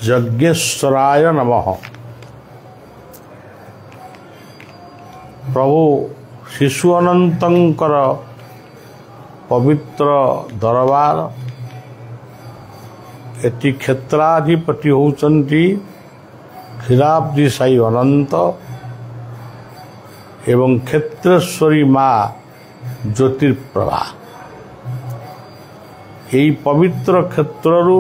यज्ञेश्वराय नमः। प्रभु शिशु अनंतर पवित्र दरबार एटी क्षेत्राधिपति होचंती क्षीराब्दी साई अनंत एवं क्षेत्रेश्वरी माँ ज्योतिर्प्रभा। यही पवित्र क्षेत्रु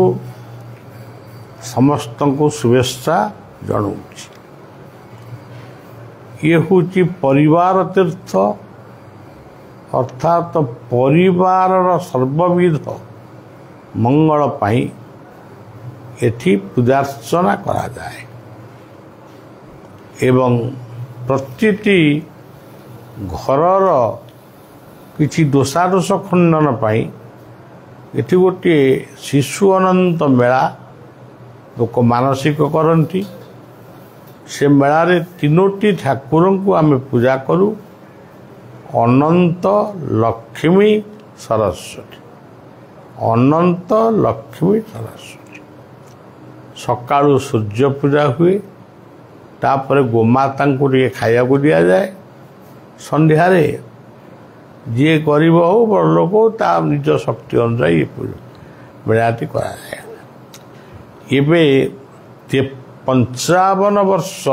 समस्त को शुभेच्छा जनाऊँगी। ये हूँ परिवार तीर्थ अर्थात परिवार सर्वविध मंगल पाई एठी पूजार्चना करा जाए एवं प्रतिटी घरर किछि दोषादोष खंडन पाई एठी गोटे शिशु अनंत मेला लोक मानसिक करती। से मेलारे तीनोटी ठाकुर को आम पूजा करूँ अनंत लक्ष्मी सरस्वती। अनंत लक्ष्मी सरस्वती सकाळु सूर्य पूजा हुए तापर गोमाता को टे खाया को दि जाए। संध्यारे जी गरीब हो बड़ लोक हो ता निज शक्ति अनुसार मेलाटी कराए। एबे 55 वर्ष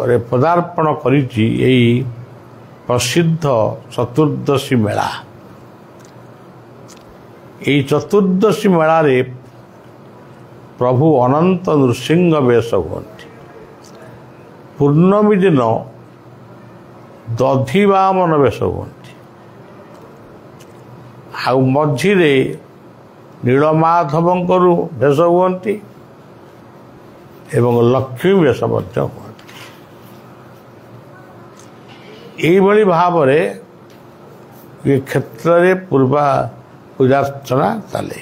रे पदार्पण करिछि एई प्रसिद्ध चतुर्दशी मेला। एई चतुर्दशी मेला रे प्रभु अनंत नृसिंह वेश हुअन्ति। पूर्णमी दिन दधिवामन वेश हुअन्ति। आउ मझिरे नीलमाधवंकरु वेश हुअन्ति एवं लक्ष्मी वेश मध्य हुअन्ति। एई भली भावरे ये क्षेत्र रे पूर्वा पूजार्चना चले।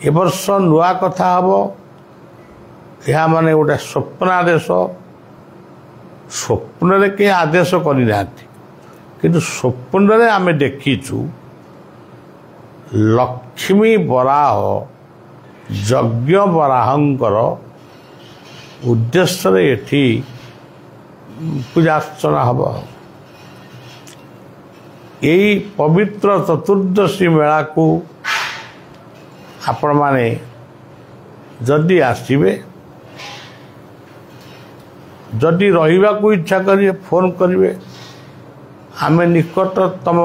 ए वर्ष नुआ कथा हबो यह माने गोटे स्वप्नादेश। स्वप्न रे के आदेश करि नाथि किंतु स्वप्न रे आमे देखिछु लक्ष्मी बराह यज्ञ बराहंकर उद्देश्य रे एठी पूजार्चना हब। यही पवित्र चतुर्दशी मेला को आपण माने जदि आसिबे जदि रहिबा को इच्छा करिए फोन करिवे आमे निकटतम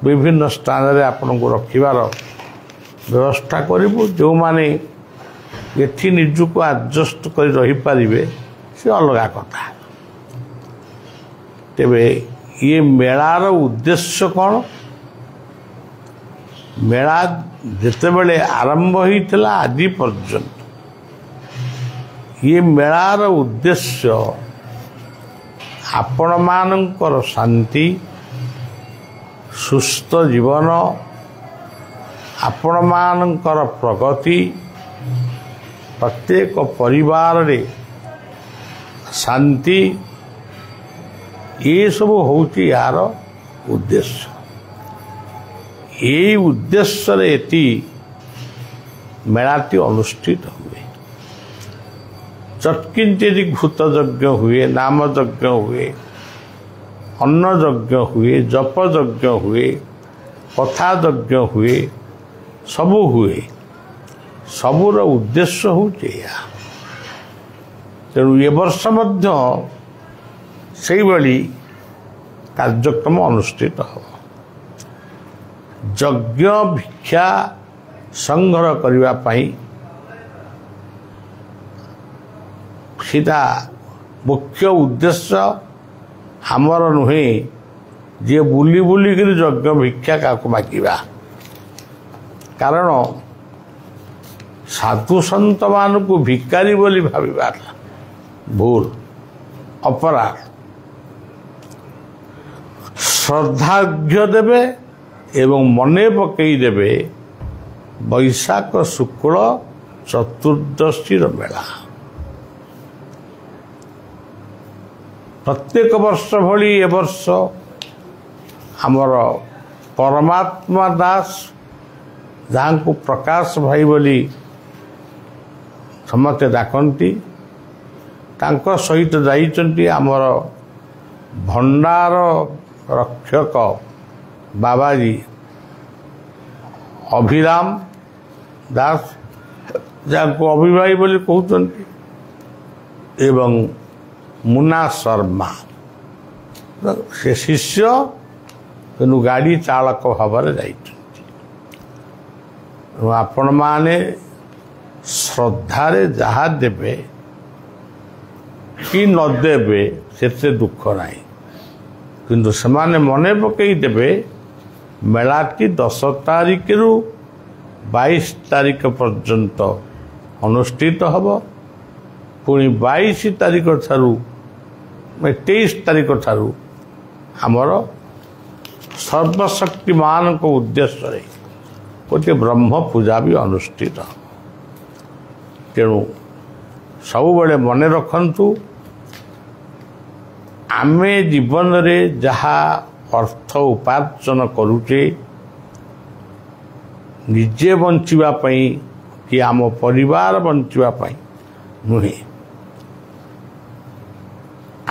विभिन्न स्थान रे आपण को रखिबार व्यवस्था करिबु। जो माने एथि निजु को एडजस्ट कर रही पारिबे से अलगा कथा। तेबे ये मेलार उद्देश्य कौन? मेला जितेबले आरंभ होइतिला आज पर्यंत ये मेलार उद्देश्य आपण मानकर शांति सुस्थ जीवन आपण मानकर प्रगति प्रत्येक परिवार रे शांति ये सब होची यार उद्देश्य। ये उद्देश्य रे एति मेलाटी अनुष्ठित हुए। चटकिंचि भूत यज्ञ हुए, नाम यज्ञ हुए, अन्न यज्ञ हुए, जप यज्ञ हुए, कथा यज्ञ हुए, सबू हुए। सबूर उद्देश्य होचे या। तेणु ए वर्ष मध्य से भली कार्यक्रम अनुष्ठित हो। यज्ञ भिक्षा संग्रह करने पाई सीधा मुख्य उद्देश्य आमर नुहे जे बुली बुली कर यज्ञ भिक्षा का मागिबा। कारण साधु संत मान को भिकारी बोली भाविबा भूल अपराध। श्रद्धार्घ्य देवे एवं मने पकई देवे वैशाख शुक्ल चतुर्दशी मेला। प्रत्येक वर्ष भली ए वर्ष आमर परमात्मा दास जहाँ को प्रकाश भाई बोली ସମସ୍ତେ ଡାକନ୍ତି। ତାଙ୍କ ସହିତ ଯାଇଛନ୍ତି ଆମର ଭଣ୍ଡାର ରକ୍ଷକ ବାବାଜୀ ଅଭିରାମ ଦାସ, ଯାହାକୁ ଅଭିଭାଇ ବୋଲି କହୁଛନ୍ତି, ଏବଂ ମୁନା ଶର୍ମା। ସେ ଶିଷ୍ୟ କିନ୍ତୁ ଗାଡ଼ି ଚାଳକ ଭାବରେ ଯାଇଛନ୍ତି। ଆପଣମାନେ ଶ୍ରଦ୍ଧାରେ ଯାହା ଦେବେ କି ନ ଦେବେ ସେଥିରେ ଦୁଃଖ ନାହିଁ, କିନ୍ତୁ ସେମାନେ ମନେ ପକାଇ ଦେବେ ମେଳାଟି 10 ତାରିଖରୁ 22 ତାରିଖ ପର୍ଯ୍ୟନ୍ତ ଅନୁଷ୍ଠିତ ହେବ। ପୁଣି 22 ତାରିଖ ଠାରୁ 23 ତାରିଖ ଠାରୁ ଆମର ସର୍ବଶକ୍ତିମାନଙ୍କ ଉଦ୍ଦେଶ୍ୟରେ ଗୋଟିଏ ବ୍ରହ୍ମ ପୂଜା ବି ଅନୁଷ୍ଠିତ ହେବ। ତେଣୁ ସବୁବେଳେ ମନେ ରଖନ୍ତୁ, ଆମେ ଜୀବନରେ ଯାହା ଅର୍ଥ ଉପାର୍ଜନ କରୁଛେ ନିଜେ ବଞ୍ଚିବା ପାଇଁ କି ଆମ ପରିବାର ବଞ୍ଚିବା ପାଇଁ ନୁହେଁ।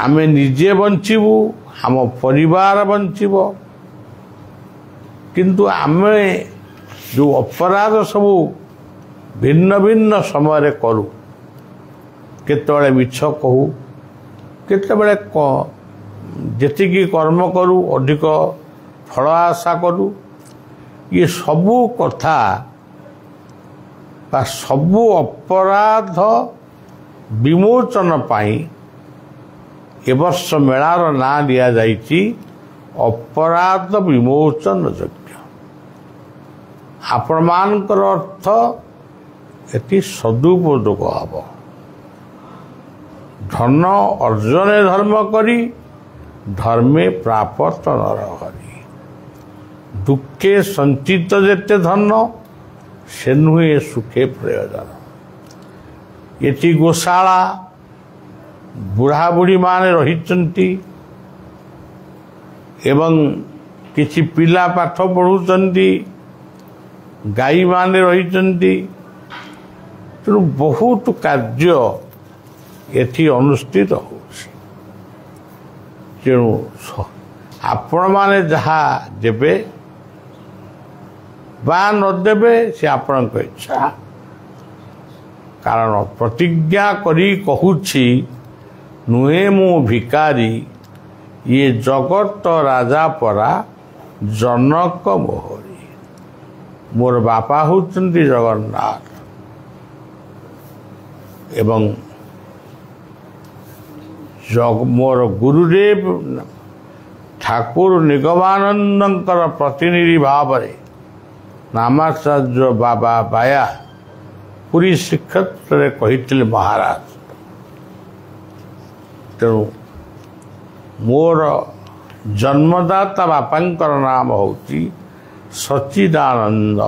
ଆମେ ନିଜେ ବଞ୍ଚିବୁ, ଆମ ପରିବାର ବଞ୍ଚିବ। କିନ୍ତୁ ଆମେ ଯେଉଁ ଅପରାଧ ସବୁ ଭିନ୍ନ ଭିନ୍ନ ସମୟରେ କରୁ, କେତେବେଳେ ମିଛ କହୁ, କେତେବେଳେ ଯେତିକି କର୍ମ କରୁ ଅଧିକ ଫଳ ଆଶା କରୁ, ଇଏ ସବୁ କଥା ବା ସବୁ ଅପରାଧ ବିମୋଚନ ପାଇଁ ଏ ବର୍ଷ ମେଳାର ନାଁ ଦିଆଯାଇଛି ଅପରାଧ ବିମୋଚନ ଯଜ୍ଞ। ଆପଣମାନଙ୍କର ଅର୍ଥ ଏଠି ସଦୁପଯୋଗ ହେବ। ଧନ ଅର୍ଜନେ ଧର୍ମ କରି, ଧର୍ମେ ପ୍ରାପତ ନରହରି। ଦୁଃଖେ ସଞ୍ଚିତ ଯେତେ ଧନ, ସେ ନୁହେଁ ସୁଖେ ପ୍ରୟୋଜନ। ଏଠି ଗୋଶାଳା ବୁଢ଼ାବୁଢ଼ୀମାନେ ରହିଛନ୍ତି ଏବଂ କିଛି ପିଲା ପାଠ ପଢ଼ୁଛନ୍ତି, ଗାଈମାନେ ରହିଛନ୍ତି। ତେଣୁ ବହୁତ କାର୍ଯ୍ୟ ଏଠି ଅନୁଷ୍ଠିତ ହେଉଛି। ତେଣୁ ଆପଣମାନେ ଯାହା ଦେବେ ବା ନ ଦେବେ ସେ ଆପଣଙ୍କ ଇଚ୍ଛା। କାରଣ ପ୍ରତିଜ୍ଞା କରି କହୁଛି, ନୁହେଁ ମୁଁ ଭିକାରୀ, ଇଏ ଜଗତ ରାଜା ପରା ଜନକ ମୋହରି। ମୋର ବାପା ହେଉଛନ୍ତି ଜଗନ୍ନାଥ ଏବଂ ମୋର ଗୁରୁଦେବ ଠାକୁର ନିଗମାନନ୍ଦଙ୍କର ପ୍ରତିନିଧି ଭାବରେ ନାମାଚାର୍ଯ୍ୟ ବାବା ବାୟା ପୁରୀ ଶ୍ରୀକ୍ଷେତ୍ରରେ କହିଥିଲେ ମହାରାଜ। ତେଣୁ ମୋର ଜନ୍ମଦାତା ବାପାଙ୍କର ନାମ ହେଉଛି ସଚ୍ଚିଦାନନ୍ଦ।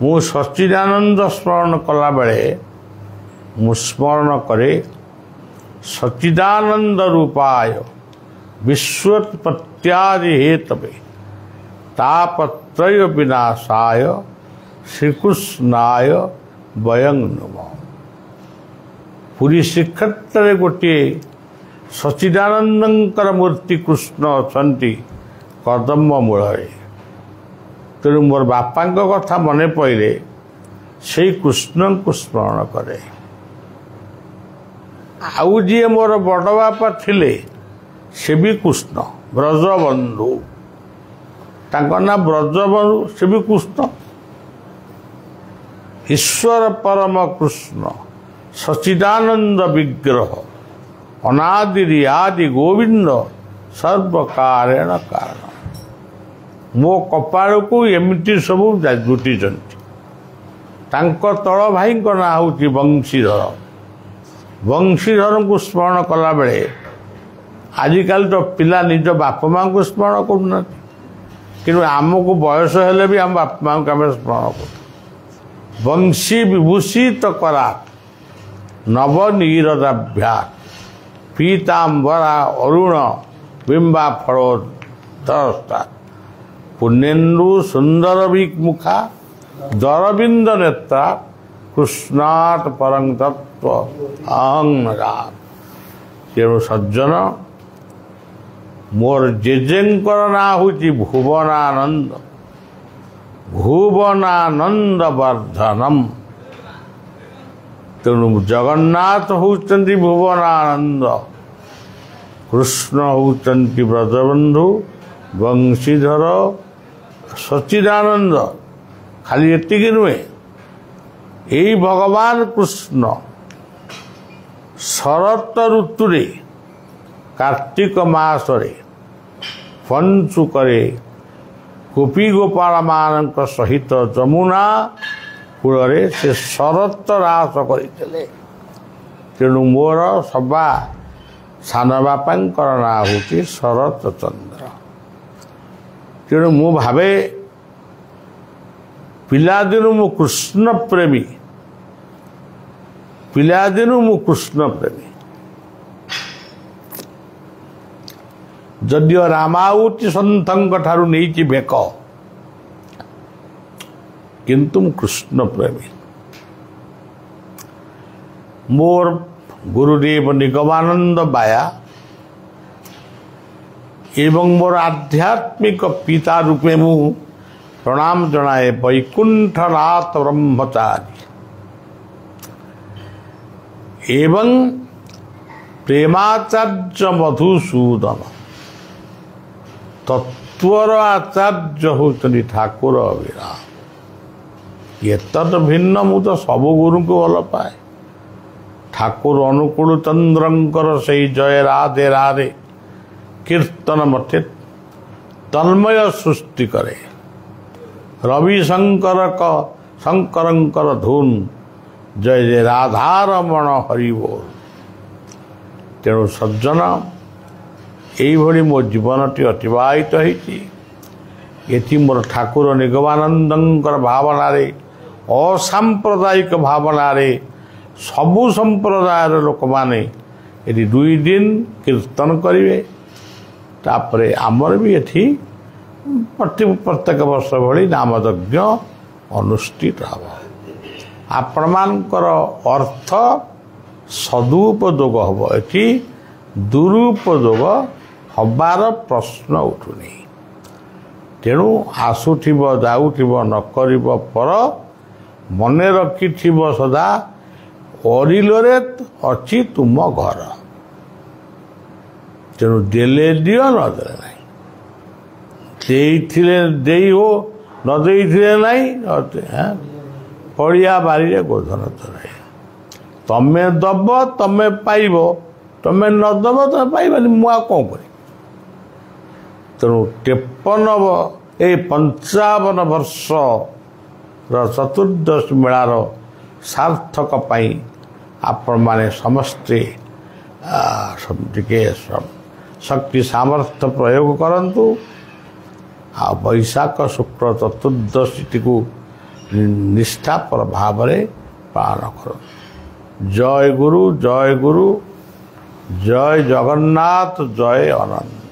ମୁଁ ସଚ୍ଚିଦାନନ୍ଦ ସ୍ମରଣ କଲାବେଳେ ମୁଁ ସ୍ମରଣ କରେ ସଚ୍ଚିଦାନନ୍ଦ ରୂପାୟ ବିଶ୍ୱୋତ୍ପତ୍ତ୍ୟାଦି ହେତବେ ତାପତ୍ରୟ ବିନାଶାୟ ଶ୍ରୀକୃଷ୍ଣାୟ ବୟଂ ନମଃ। ପୁରୀ ଶ୍ରୀକ୍ଷେତ୍ରରେ ଗୋଟିଏ ସଚ୍ଚିଦାନନ୍ଦଙ୍କର ମୂର୍ତ୍ତି କୃଷ୍ଣ ଅଛନ୍ତି କଦମ୍ବ ମୂଳରେ। ତେଣୁ ମୋର ବାପାଙ୍କ କଥା ମନେ ପଡ଼ିଲେ ସେଇ କୃଷ୍ଣଙ୍କୁ ସ୍ମରଣ କରେ। ଆଉ ଯିଏ ମୋର ବଡ଼ ବାପା ଥିଲେ ସେ ବି କୃଷ୍ଣ, ବ୍ରଜବନ୍ଧୁ। ତାଙ୍କ ନାଁ ବ୍ରଜବନ୍ଧୁ, ସେ ବି କୃଷ୍ଣ। ଈଶ୍ୱର ପରମ କୃଷ୍ଣ ସଚ୍ଚିଦାନନ୍ଦ ବିଗ୍ରହ ଅନାଦିରି ଆଦି ଗୋବିନ୍ଦ ସର୍ବକାରେଣ କାରଣ। ମୋ କପାଳକୁ ଏମିତି ସବୁ ଜୁଟିଛନ୍ତି। ତାଙ୍କ ତଳ ଭାଇଙ୍କ ନାଁ ହେଉଛି ବଂଶୀଧର। ବଂଶୀଧରଙ୍କୁ ସ୍ମରଣ କଲାବେଳେ ଆଜିକାଲି ତ ପିଲା ନିଜ ବାପା ମାଆଙ୍କୁ ସ୍ମରଣ କରୁନାହାନ୍ତି, କିନ୍ତୁ ଆମକୁ ବୟସ ହେଲେ ବି ଆମ ବାପା ମାଆଙ୍କୁ ଆମେ ସ୍ମରଣ କରୁ। ବଂଶୀ ବିଭୂଷିତ କରା ନବନୀରଦାଭ୍ୟା ପୀତାମ୍ବରା ଅରୁଣ ବିମ୍ବା ଫଳୋଦସ୍ତା ପୁଣ୍ୟେନ୍ଦୁ ସୁନ୍ଦର ମୁଖା ଦରବିନ୍ଦ ନେତ୍ରା कृष्णात् परं तत्व अहं न जाने। तेणु सज्जन मोर जेजेंकर ना होची भुवनानंद भुवनानंद वर्धनम। तेणु जगन्नाथ होचंती भुवनानंद, कृष्ण होचंती ब्रजबंधु वंशीधर सच्चिदानंद। खाली एतिकी नुहे, यही भगवान कृष्ण शरत ऋतुरे कार्तिक मासरे पंचुकरे गोपी गोपाल मानक सहित जमुना कूलरे से शरत रास करते। तेणु मोर सभा सान बापांकर ना हूँ शरत चंद्र। तेणु मु भावे पिलादिनु मु कृष्ण प्रेमी, पिलादिनु मु कृष्ण प्रेमी। जदियो रामावती सन्थंक ठारू नहीं बेक, किंतु कृष्ण प्रेमी। मोर गुरुदेव निगमानंद बाया एवं मोर आध्यात्मिक पिता रूपे मु प्रणाम जनाए वैकुंठनाथ ब्रह्मचारी एवं प्रेमाचार्य मधुसूदन तत्वर आचार्य होती ठाकुर अभिराम। ये तद भिन्न मु तो सबु गुरु को भल पाए। ठाकुर अनुकूल चंद्रंकर से जय राधे राधे कीर्तन मते तन्मय सृष्टि करे। रवि शंकरंकर धुन जय जय राधारमण हरि बोल। तेणु सज्जन यही मो जीवनटी अतिवाहित होती। मोर ठाकुर निगमानंदंकर भावना रे असांप्रदायिक भावना रे सबु संप्रदायर लोक माने यदि 2 दिन कीर्तन करेंगे। तापरे आमर भी ये प्रत्येक वर्ष भली नामयज्ञ अनुष्ठित हम। आपण मानकर अर्थ सदुपयोग हम, ये दुरुपयोग हबार प्रश्न उठुनी। तेणु आसुथिब जाउथिब न करिब पर मने रखिथिब सदा अरिलोरे अछि तुम घर। तेणु देले दियो न देले नहीं, देइथिले देई हो न देइथिले नहीं। पड़िया बारी रे गोधन चराए। तमे दब तमे पाइब, तमे न दब तमे पाइबानी। मुआ कौन करी। तेणु 55 वर्ष चतुर्दश मेलार सार्थक पाई आपण माने समस्ते शक्ति सामर्थ्य प्रयोग करंतु। आ वैशाख शुक्ल चतुर्दशी को निष्ठापर भाव पालन कर। जय गुरु जय जगन्नाथ जय अनंत।